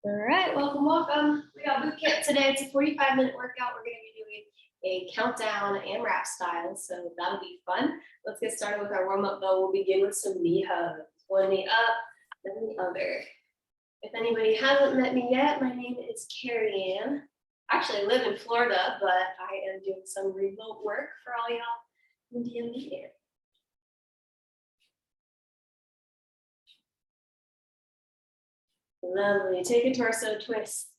All right, welcome. We got boot camp today. It's a 45-minute workout. We're going to be doing a countdown AMRAP style, so that'll be fun. Let's get started with our warm-up though. We'll begin with some knee hugs. One knee up, then the other. If anybody hasn't met me yet, my name is Keriann. Actually, I live in Florida, but I am doing some remote work for all y'all in DMV area. Lovely. Take a torso twist.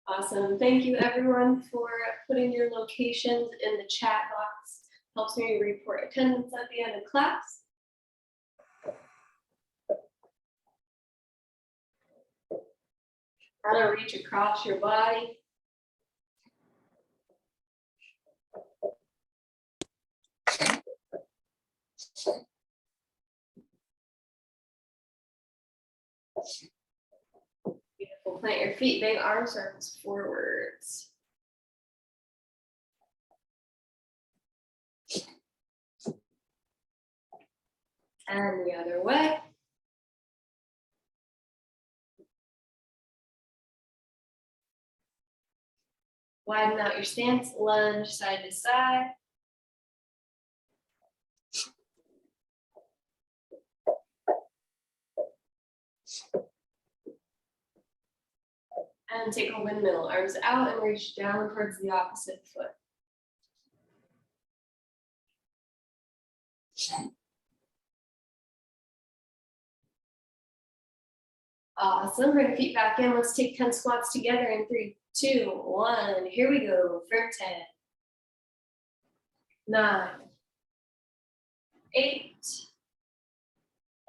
Awesome. Thank you everyone for putting your locations in the chat box. Helps me report attendance at the end of class. How to reach across your body. Beautiful. Plant your feet, big arm circles forwards. And the other way. Widen out your stance, lunge side to side. And take a windmill, arms out and reach down towards the opposite foot. Awesome, bring your feet back in. Let's take 10 squats together in 3, 2, 1. Here we go for 10, 9, 8,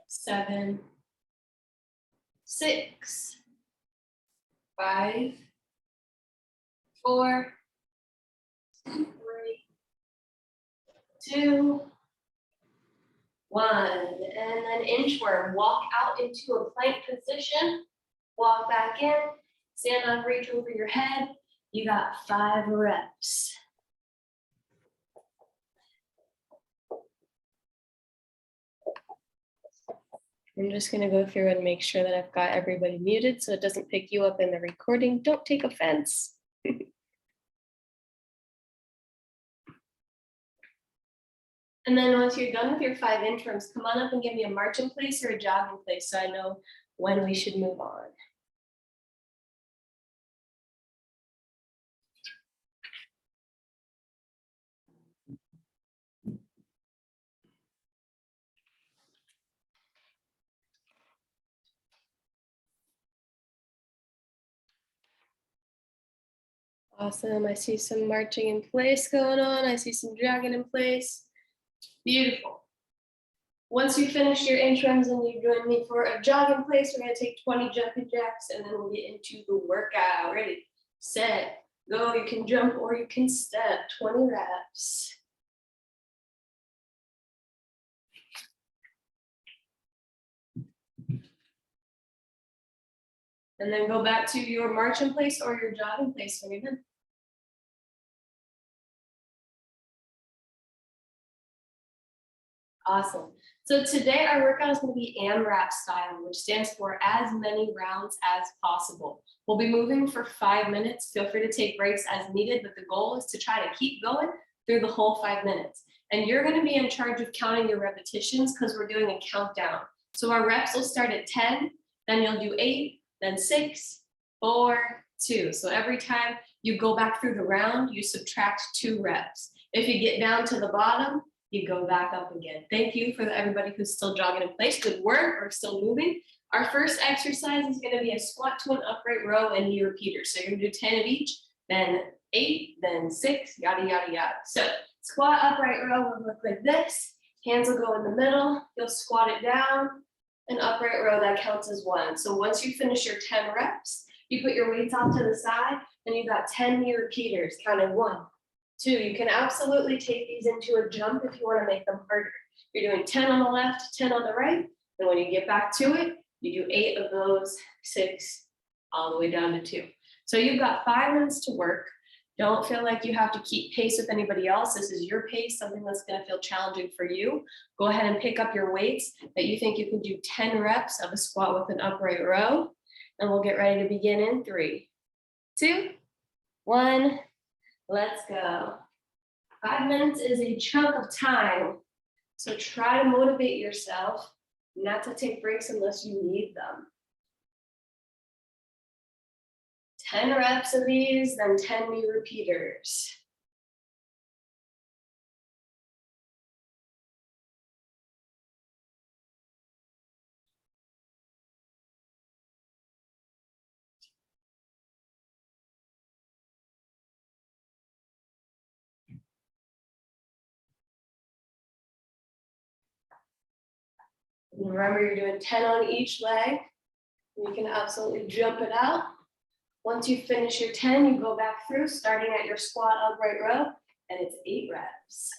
7, 6, 5, 4, 3, 2, 1. And then inchworm, walk out into a plank position, walk back in, stand up, reach over your head. You got 5 reps. I'm just going to go through and make sure that I've got everybody muted so it doesn't pick you up in the recording. Don't take offense. And then once you're done with your 5 inchworms, come on up and give me a march in place or a jog in place so I know when we should move on. Awesome, I see some marching in place going on. I see some jogging in place. Beautiful. Once you finish your inchworms and you join me for a jog in place, we're gonna take 20 jumping jacks and then we'll get into the workout. Ready, set, go. You can jump or you can step, 20 reps. And then go back to your march in place or your jog in place when you're done. Awesome. So today our workout is going to be AMRAP style, which stands for as many rounds as possible. We'll be moving for 5 minutes. Feel free to take breaks as needed, but the goal is to try to keep going through the whole 5 minutes. And you're going to be in charge of counting your repetitions because we're doing a countdown. So our reps will start at 10, then you'll do 8, then 6, 4, 2. So every time you go back through the round, you subtract 2 reps. If you get down to the bottom, you go back up again. Thank you for everybody who's still jogging in place. Good work, or still moving. Our first exercise is going to be a squat to an upright row and knee repeaters. So you're going to do 10 of each, then 8, then 6, yada, yada, yada. So squat upright row will look like this. Hands will go in the middle. You'll squat it down. An upright row, that counts as 1. So once you finish your 10 reps, you put your weights off to the side and you've got 10 knee repeaters, counting 1, 2. You can absolutely take these into a jump if you want to make them harder. You're doing 10 on the left, 10 on the right. And when you get back to it, you do 8 of those, 6, all the way down to 2. So you've got 5 minutes to work. Don't feel like you have to keep pace with anybody else. This is your pace, something that's going to feel challenging for you. Go ahead and pick up your weights that you think you can do 10 reps of a squat with an upright row. And we'll get ready to begin in 3, 2, 1. Let's go. 5 minutes is a chunk of time. So try to motivate yourself not to take breaks unless you need them. 10 reps of these, then 10 knee repeaters. And remember, you're doing 10 on each leg. You can absolutely jump it out. Once you finish your 10, you go back through, starting at your squat upright row, and it's 8 reps.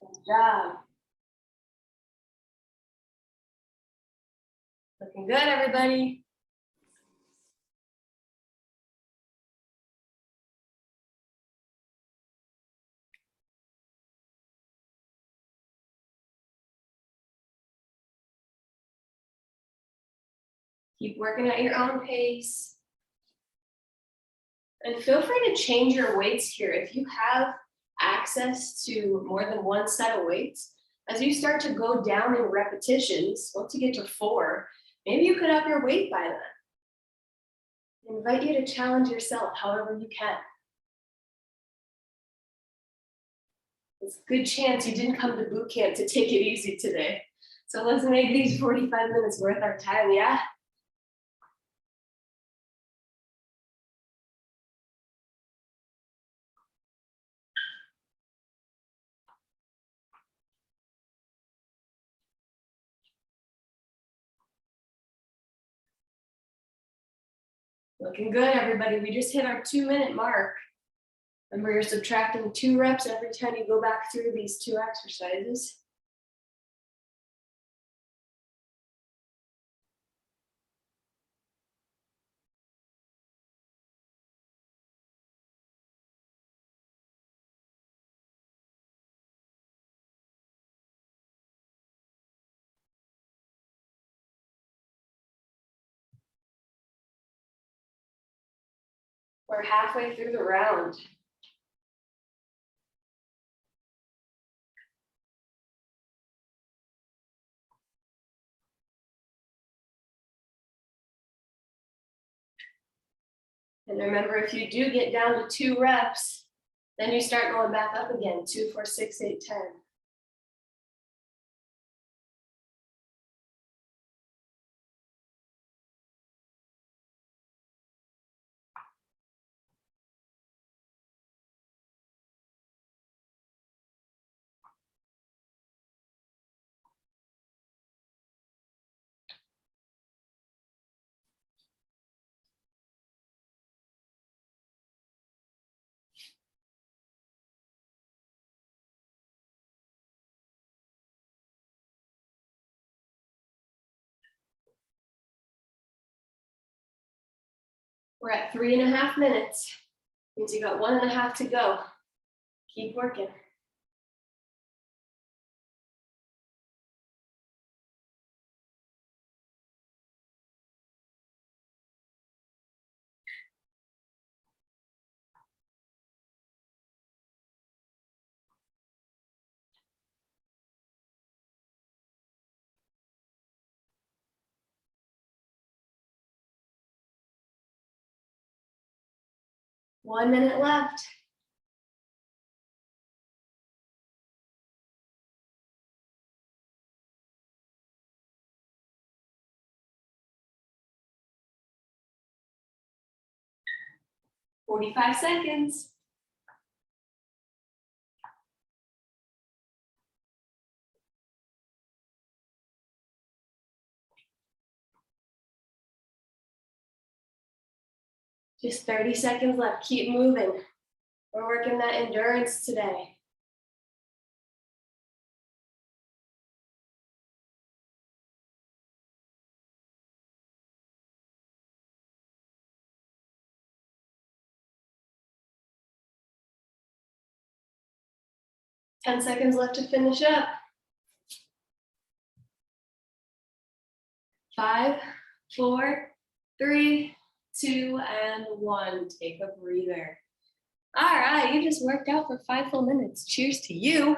Good job. Looking good, everybody. Keep working at your own pace. And feel free to change your weights here. If you have access to more than one set of weights, as you start to go down in repetitions, once you get to 4, maybe you could up your weight by then. I invite you to challenge yourself however you can. It's a good chance you didn't come to boot camp to take it easy today. So let's make these 45 minutes worth our time, yeah? Looking good, everybody. We just hit our 2-minute mark. Remember, you're subtracting 2 reps every time you go back through these 2 exercises. We're halfway through the round. And remember, if you do get down to 2 reps, then you start going back up again, 2, 4, 6, 8, 10. We're at 3.5 minutes. Means you got 1.5 to go. Keep working. One minute left. "45 seconds. Just 30 seconds left. Keep moving. We're working that endurance today. 10 seconds left to finish up. 5, 4, 3, 2, and 1. Take a breather. All right, you just worked out for 5 full minutes. Cheers to you.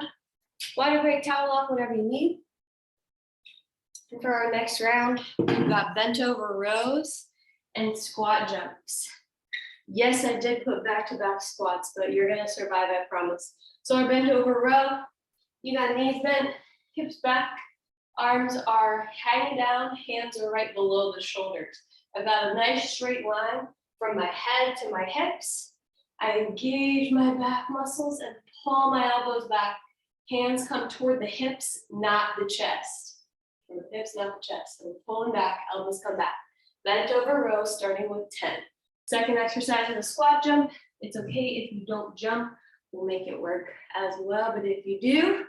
Water break, towel off, whatever you need. And for our next round, we've got bent over rows and squat jumps. Yes, I did put back-to-back squats, but you're gonna survive, I promise. So our bent over row, you got knees bent, hips back, arms are hanging down, hands are right below the shoulders. I've got a nice straight line from my head to my hips. I engage my back muscles and pull my elbows back. Hands come toward the hips, not the chest. From the hips, not the chest. So we're pulling back, elbows come back. Bent over row, starting with 10. Second exercise is a squat jump. It's okay if you don't jump. We'll make it work as well. But if you do,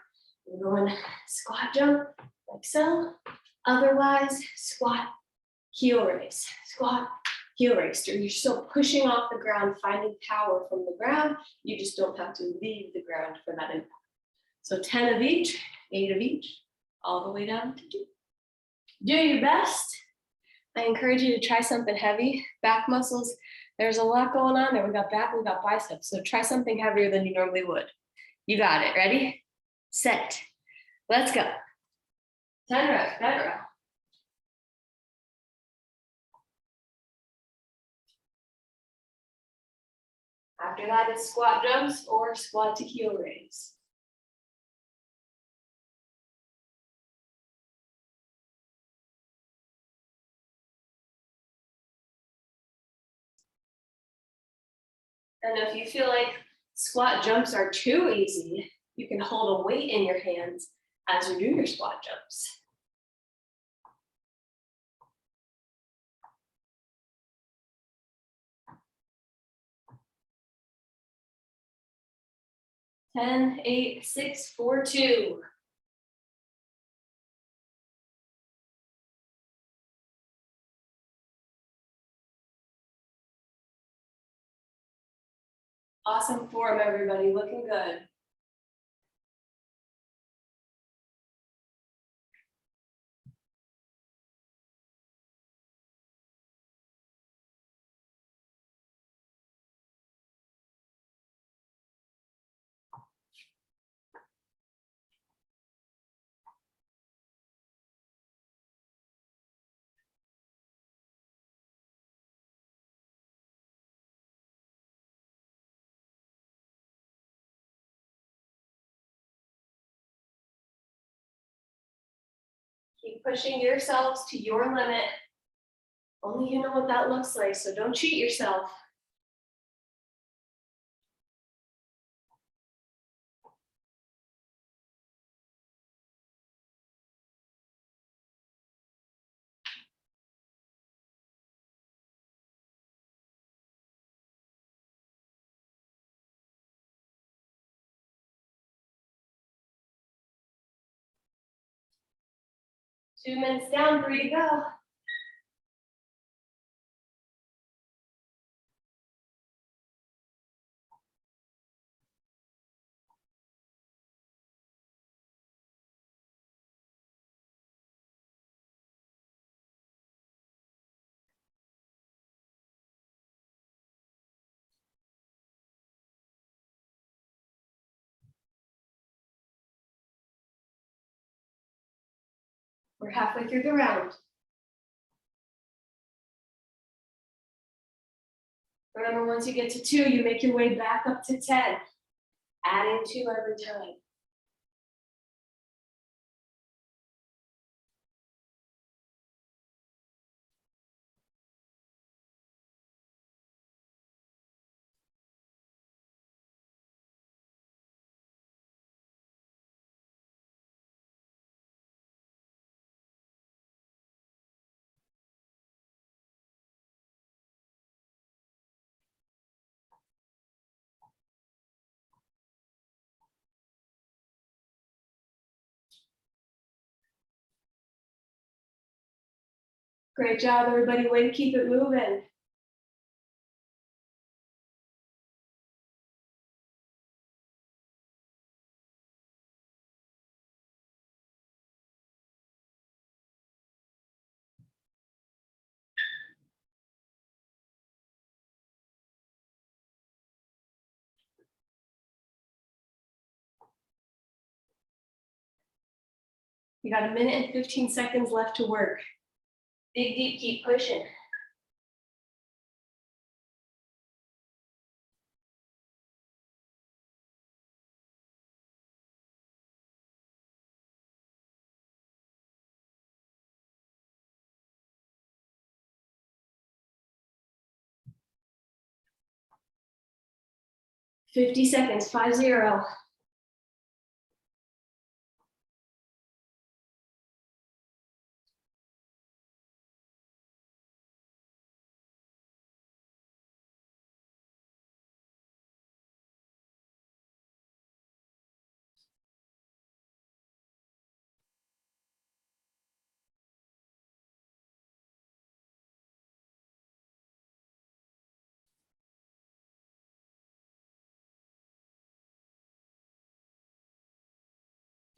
we're going squat jump like so. Otherwise, squat, heel raise. Squat, heel raise. So you're still pushing off the ground, finding power from the ground. You just don't have to leave the ground for that impact. So 10 of each, 8 of each, all the way down to 2. Do your best. I encourage you to try something heavy. Back muscles, there's a lot going on there. We got back, we got biceps. So try something heavier than you normally would. You got it. Ready? Set. Let's go. 10 reps, bent row. After that is squat jumps or squat to heel raise. And if you feel like squat jumps are too easy, you can hold a weight in your hands as you do your squat jumps. Ten, 8, 6, 4, 2. Awesome form, everybody, looking good. Keep pushing yourselves to your limit. Only you know what that looks like, so don't cheat yourself. Two minutes down, 3 to go. We're halfway through the round. Remember, once you get to 2, you make your way back up to 10, adding 2 every time. Great job, everybody. Way to keep it moving. You got 1 minute and 15 seconds left to work. Dig deep, keep pushing. $50 seconds, 5-0.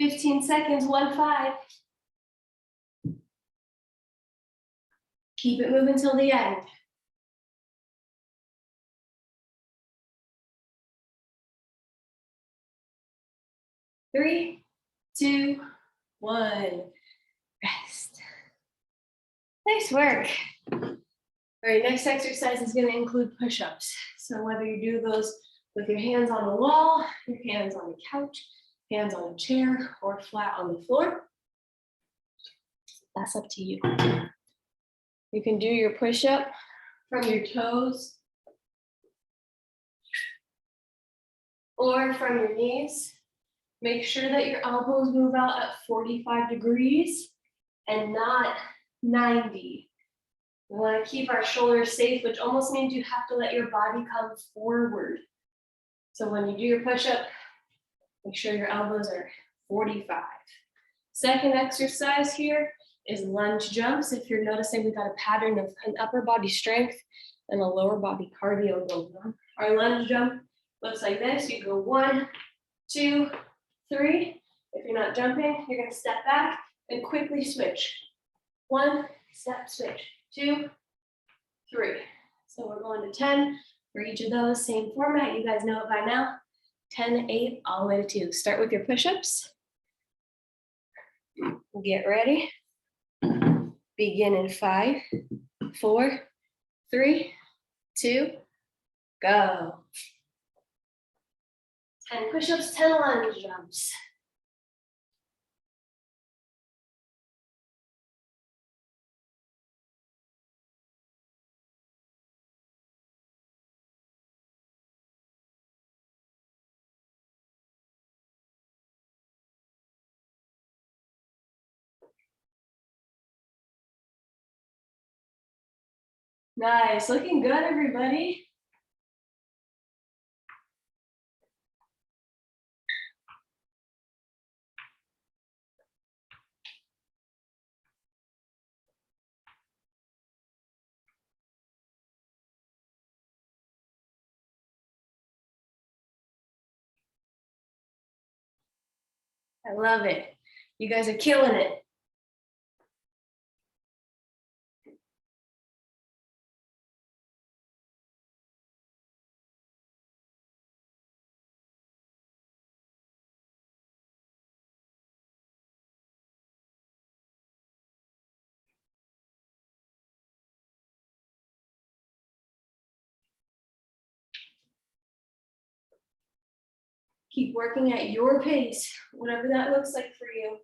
$15 seconds, 1-5. Keep it moving till the end. 3, 2, 1. Rest. Nice work. All right, next exercise is going to include push-ups. So whether you do those with your hands on the wall, your hands on the couch, hands on a chair, or flat on the floor, that's up to you. You can do your push-up from your toes or from your knees. Make sure that your elbows move out at 45 degrees and not 90. We want to keep our shoulders safe, which almost means you have to let your body come forward. So when you do your push-up, make sure your elbows are 45. Second exercise here is lunge jumps. If you're noticing, we got a pattern of an upper body strength and a lower body cardio going on. Our lunge jump looks like this. You go 1, 2, 3. If you're not jumping, you're going to step back and quickly switch. 1, step, switch. 2, 3. So we're going to 10 for each of those. Same format. You guys know it by now. 10, 8, all the way to 2. Start with your push-ups. Get ready. Begin in 5, 4, 3, 2, go. 10 push-ups, 10 lunge jumps. Nice, looking good, everybody. I love it. You guys are killing it. Keep working at your pace, whatever that looks like for you.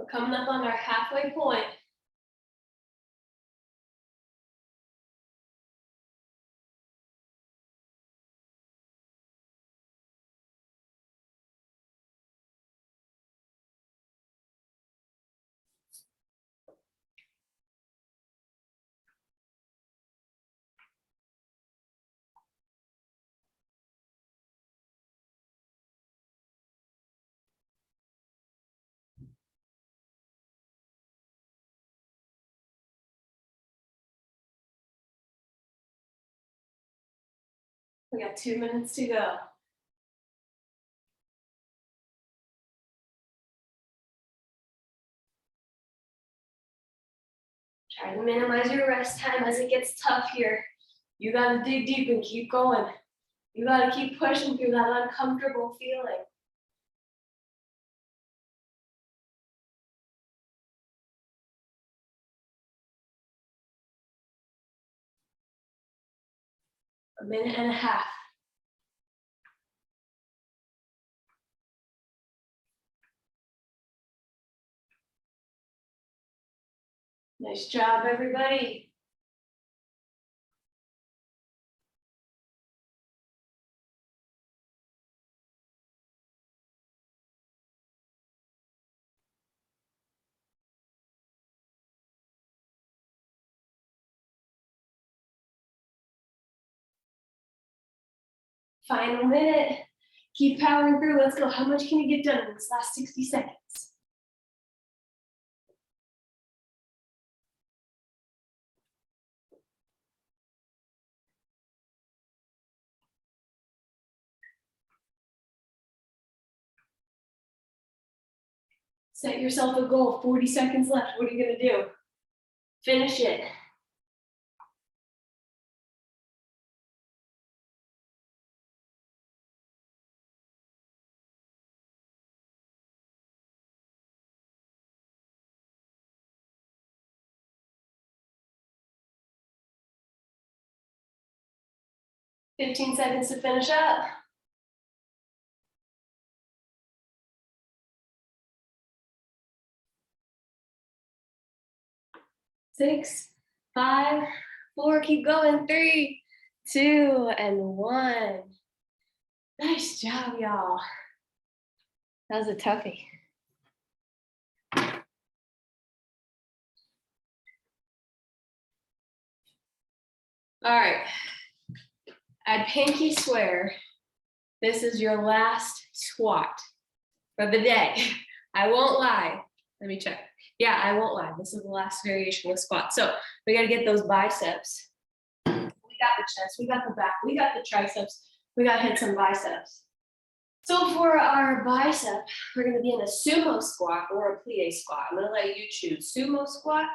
We're coming up on our halfway point. We got 2 minutes to go. Try to minimize your rest time as it gets tough here. You gotta dig deep and keep going. You gotta keep pushing through that uncomfortable feeling. A minute and a half. Nice job, everybody. Final minute. Keep powering through. Let's go. How much can you get done in this last 60 seconds? Set yourself a goal. 40 seconds left. What are you gonna do? Finish it. Fifteen seconds to finish up. 6, 5, 4, keep going. 3, 2, and 1. Nice job, y'all. That was a toughie. All right. I'd pinky swear this is your last squat for the day. I won't lie. Let me check. Yeah, I won't lie. This is the last variation of squat. So we got to get those biceps. We got the chest, we got the back, we got the triceps, we got to hit some biceps. So for our bicep, we're going to be in a sumo squat or a plie squat. I'm going to let you choose. Sumo squat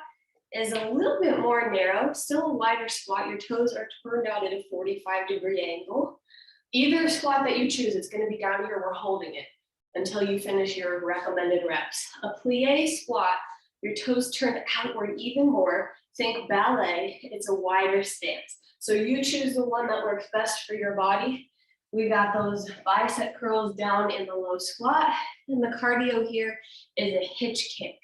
is a little bit more narrow, still a wider squat. Your toes are turned out at a 45-degree angle. Either squat that you choose, it's going to be down here. We're holding it until you finish your recommended reps. A plie squat, your toes turned outward even more. Think ballet, it's a wider stance. So you choose the one that works best for your body. We got those bicep curls down in the low squat, and the cardio here is a hitch kick.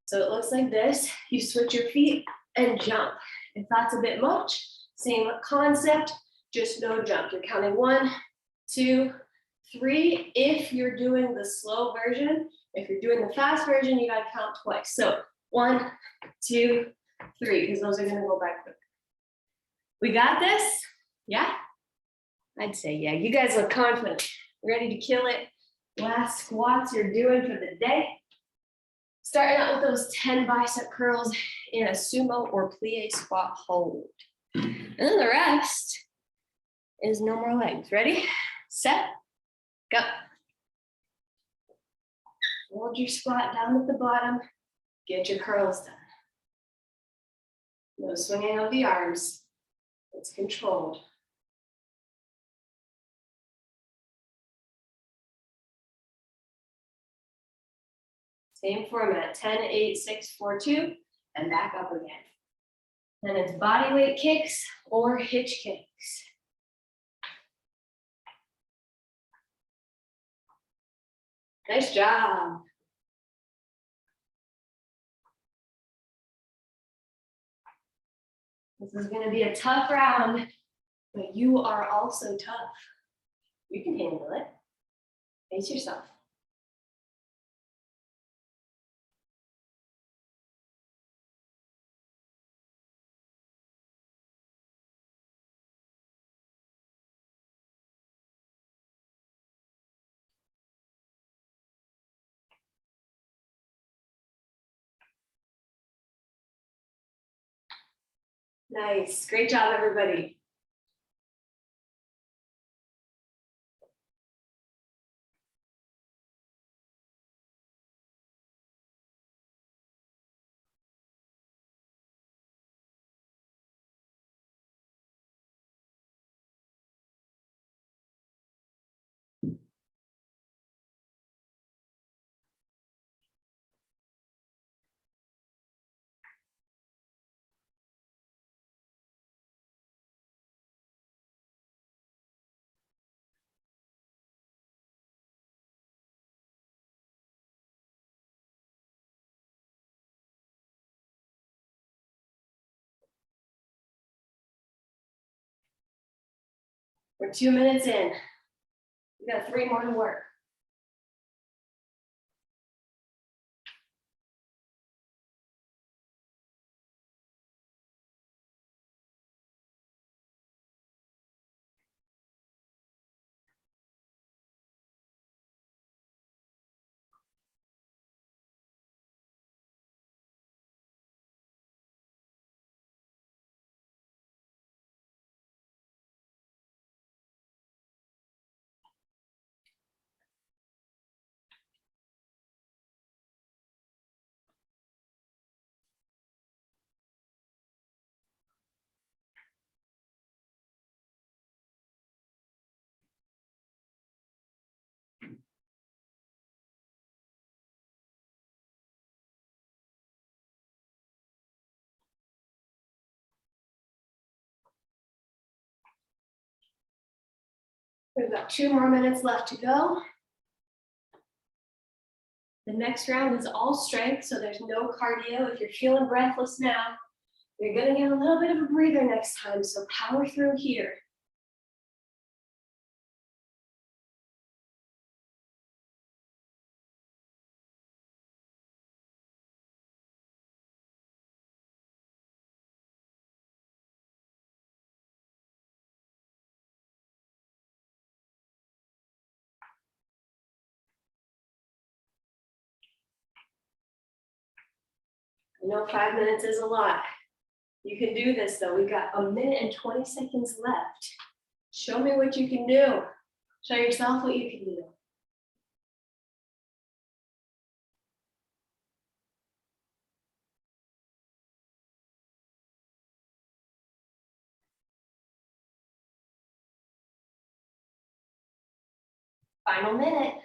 So it looks like this. You switch your feet and jump. If that's a bit much, same concept, just no jump. You're counting 1, 2, 3. If you're doing the slow version, if you're doing the fast version, you gotta count twice. So 1, 2, 3, because those are gonna go back quick. We got this? Yeah? I'd say yeah. You guys look confident. Ready to kill it. Last squats you're doing for the day. Starting out with those 10 bicep curls in a sumo or plie squat hold. And then the rest is no more legs. Ready, set, go. Hold your squat down at the bottom. Get your curls done. No swinging of the arms. It's controlled. Same format, 10, 8, 6, 4, 2, and back up again. Then it's body weight kicks or hitch kicks. Nice job. This is gonna be a tough round, but you are also tough. You can handle it. Pace yourself. Nice, great job, everybody. We're 2 minutes in. We got 3 more to work. We've got 2 more minutes left to go. The next round is all strength, so there's no cardio. If you're feeling breathless now, you're gonna get a little bit of a breather next time, so power through here. I know 5 minutes is a lot. You can do this though. We've got 1 minute and 20 seconds left. Show me what you can do. Show yourself what you can do. Final minute.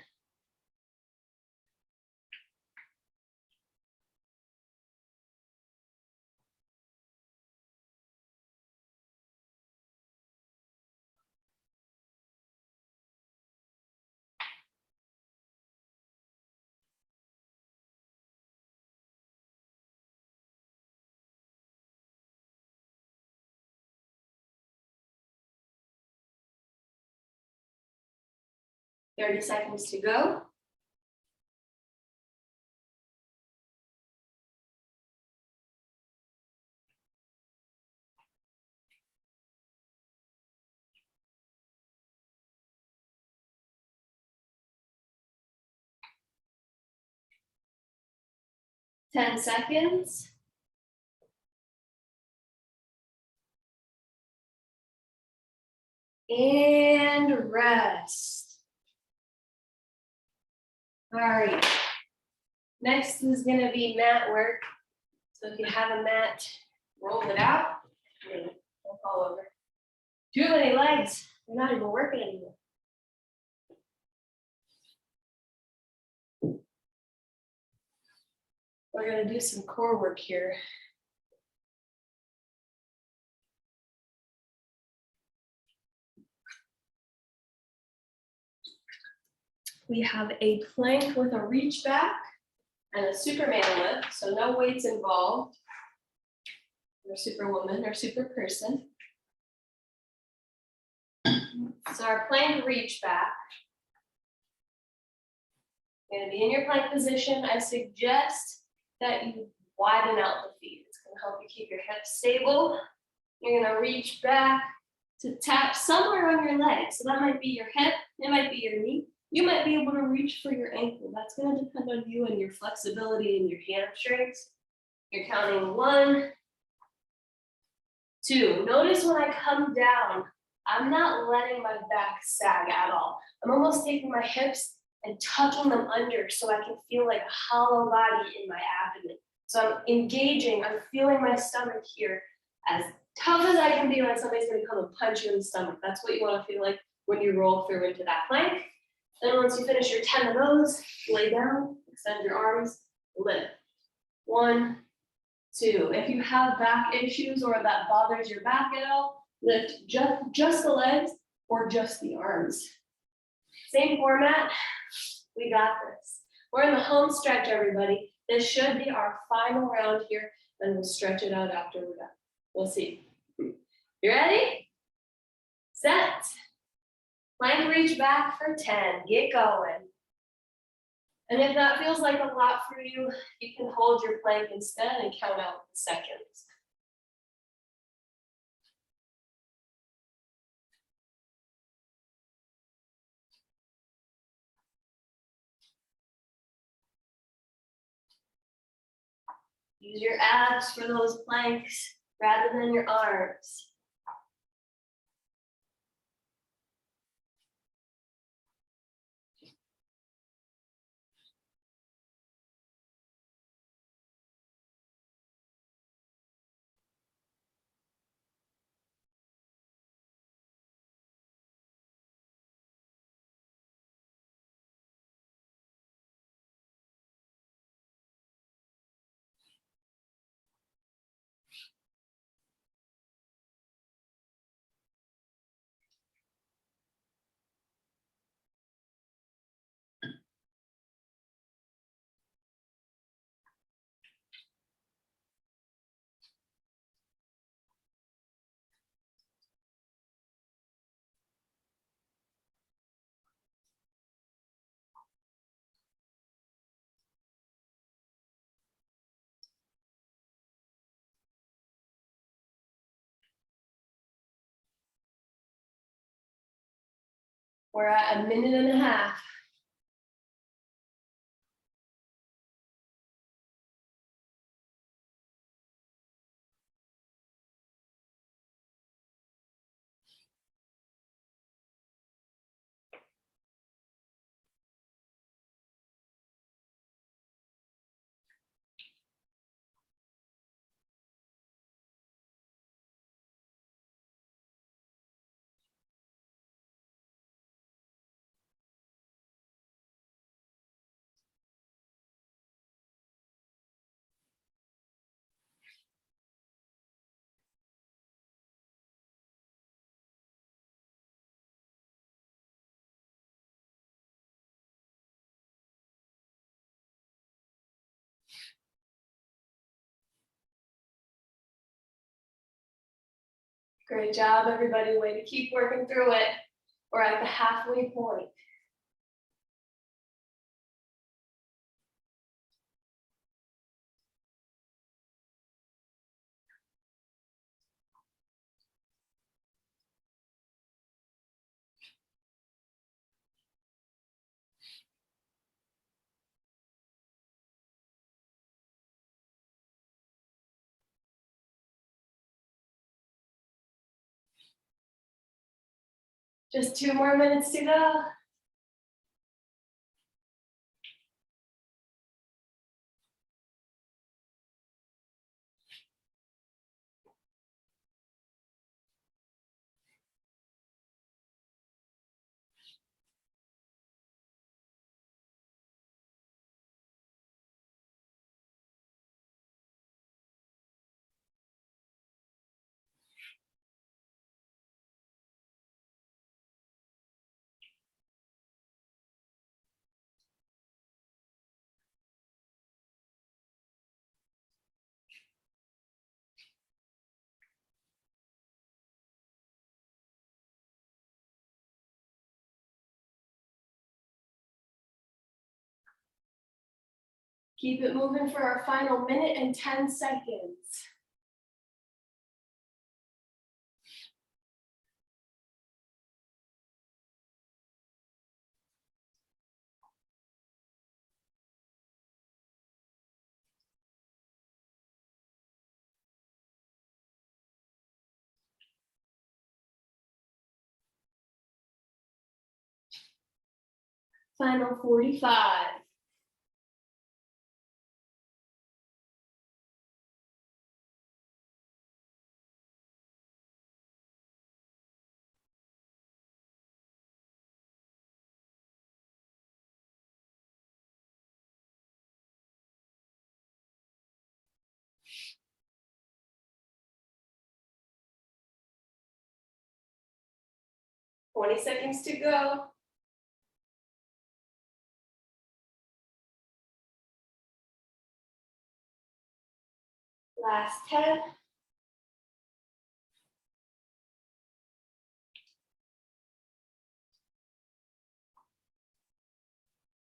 Thirty seconds to go. Ten seconds. And rest. All right. Next is going to be mat work. So if you have a mat, roll it out. Don't fall over. Too many legs. You're not even working anymore. We're going to do some core work here. We have a plank with a reach back and a Superman lift, so no weights involved. or superwoman or super person. So our plank reach back. You're gonna be in your plank position. I suggest that you widen out the feet. It's gonna help you keep your hips stable. You're gonna reach back to tap somewhere on your leg. So that might be your hip, it might be your knee. You might be able to reach for your ankle. That's gonna depend on you and your flexibility and your hamstrings. You're counting 1, 2. Notice when I come down, I'm not letting my back sag at all. I'm almost taking my hips and tucking them under so I can feel like a hollow body in my abdomen. So I'm engaging, I'm feeling my stomach here as tough as I can be when somebody's gonna come and punch you in the stomach. That's what you wanna feel like when you roll through into that plank. Then once you finish your 10 of those, lay down, extend your arms, lift. 1, 2. If you have back issues or that bothers your back at all, lift just the legs or just the arms. Same format, we got this. We're in the home stretch, everybody. This should be our final round here, and we'll stretch it out after we're done. We'll see. You ready? Set. Plank reach back for 10. Get going. And if that feels like a lot for you, you can hold your plank instead and count out the seconds. Use your abs for those planks rather than your arms. We're at 1.5 minutes. Great job, everybody. Way to keep working through it. We're at the halfway point. Just 2 more minutes to go. Keep it moving for our final minute and 10 seconds. Final 45. Twenty seconds to go. Last 10.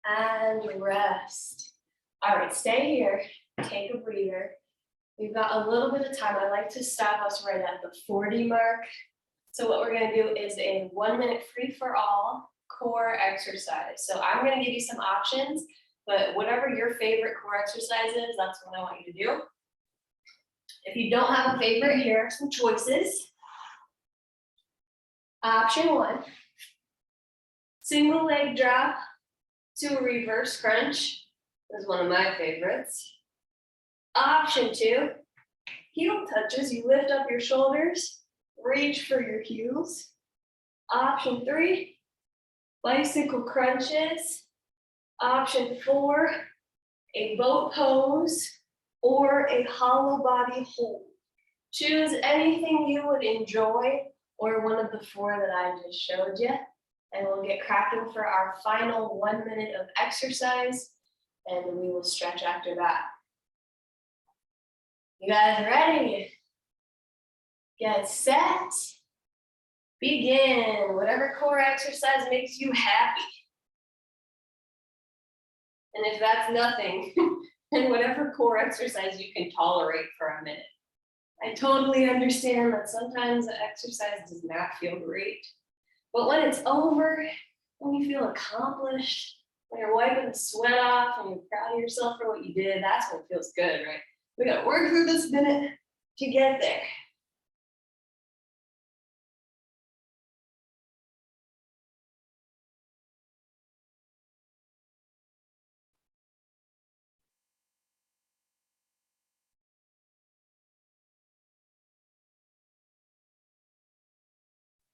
And rest. All right, stay here, take a breather. We've got a little bit of time. I like to stop us right at the 40 mark. So what we're gonna do is a 1 minute free for all core exercise. So I'm gonna give you some options, but whatever your favorite core exercise is, that's what I want you to do. If you don't have a favorite, here are some choices. Option 1, single leg drop to a reverse crunch. This is one of my favorites. Option 2, heel touches. You lift up your shoulders, reach for your heels. Option 3, bicycle crunches. Option 4, a boat pose or a hollow body hold. Choose anything you would enjoy or one of the 4 that I just showed you. And we'll get cracking for our final 1 minute of exercise, and we will stretch after that. You guys ready? Get set. Begin. Whatever core exercise makes you happy. And if that's nothing, then whatever core exercise you can tolerate for a minute. I totally understand that sometimes the exercise does not feel great. But when it's over, when you feel accomplished, when you're wiping the sweat off and you're proud of yourself for what you did, that's what feels good, right? We gotta work through this minute to get there.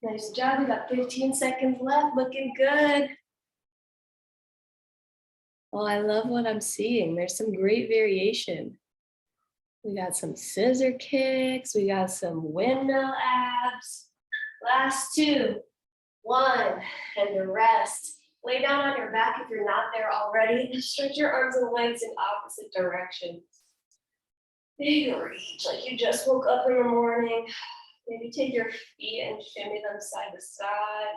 Nice job, we got 15 seconds left, looking good. Well, I love what I'm seeing. There's some great variation. We got some scissor kicks, we got some windmill abs. Last 2, 1, and the rest. Lay down on your back if you're not there already. Stretch your arms and legs in opposite directions. Big reach, like you just woke up in the morning. Maybe take your feet and shimmy them side to side.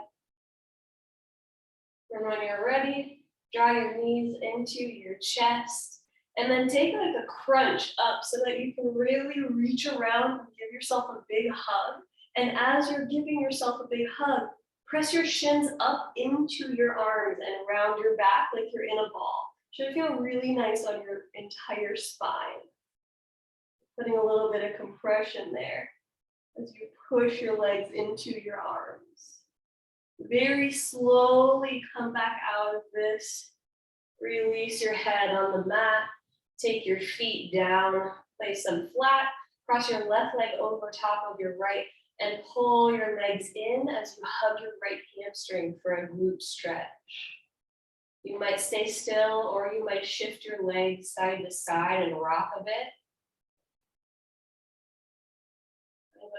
And when you're ready, draw your knees into your chest. And then take like a crunch up so that you can really reach around and give yourself a big hug. And as you're giving yourself a big hug, press your shins up into your arms and around your back like you're in a ball. Should feel really nice on your entire spine. Putting a little bit of compression there as you push your legs into your arms. Very slowly come back out of this. Release your head on the mat. Take your feet down, place them flat. Cross your left leg over top of your right and pull your legs in as you hug your right hamstring for a glute stretch. You might stay still or you might shift your legs side to side and rock a bit.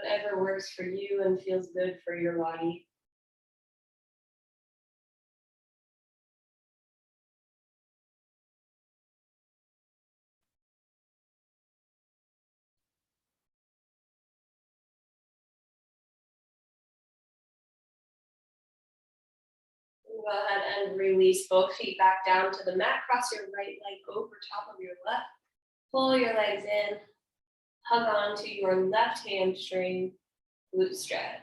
Whatever works for you and feels good for your body. Go ahead and release both feet back down to the mat. Cross your right leg over top of your left. Pull your legs in. Hug on to your left hamstring. Glute stretch.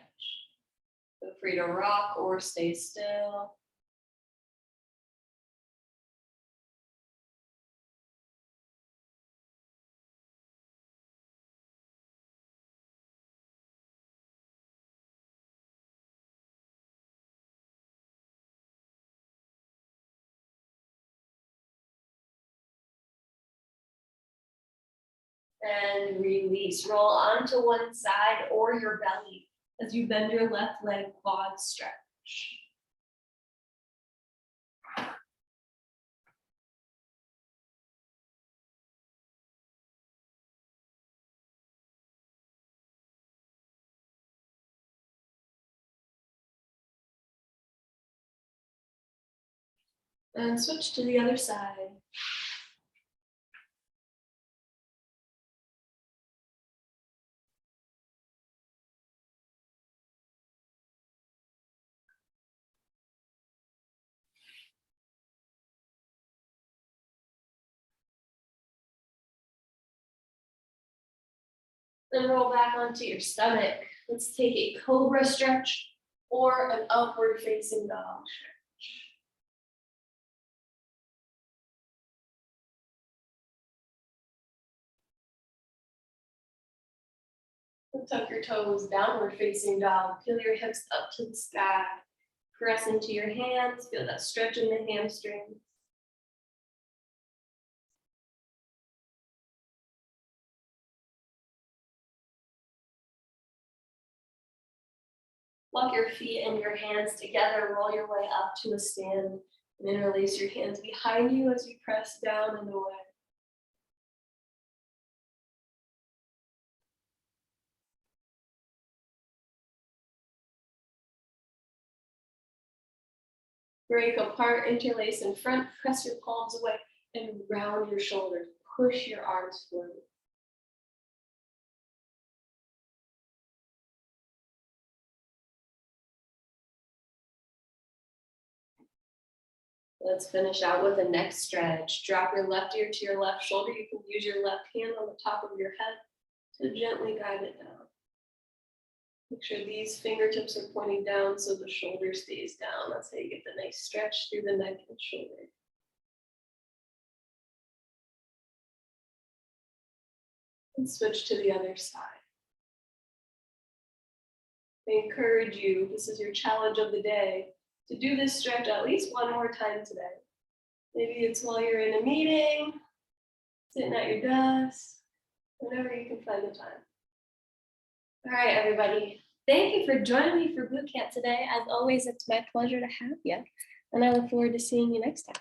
Feel free to rock or stay still. And release. Roll onto one side or your belly as you bend your left leg, quad stretch. And switch to the other side. Then roll back onto your stomach. Let's take a cobra stretch or an upward facing dog stretch. Tuck your toes, downward facing dog. Feel your hips up to the sky. Press into your hands. Feel that stretch in the hamstrings. Walk your feet and your hands together. Roll your way up to a stand. And then release your hands behind you as you press down and away. Break apart, interlace in front, press your palms away, and round your shoulders. Push your arms forward. Let's finish out with a neck stretch. Drop your left ear to your left shoulder. You can use your left hand on the top of your head to gently guide it down. Make sure these fingertips are pointing down so the shoulder stays down. That's how you get the nice stretch through the neck and shoulder. And switch to the other side. I encourage you, this is your challenge of the day, to do this stretch at least one more time today. Maybe it's while you're in a meeting, sitting at your desk, whenever you can find the time. All right, everybody. Thank you for joining me for boot camp today. As always, it's my pleasure to have you. And I look forward to seeing you next time.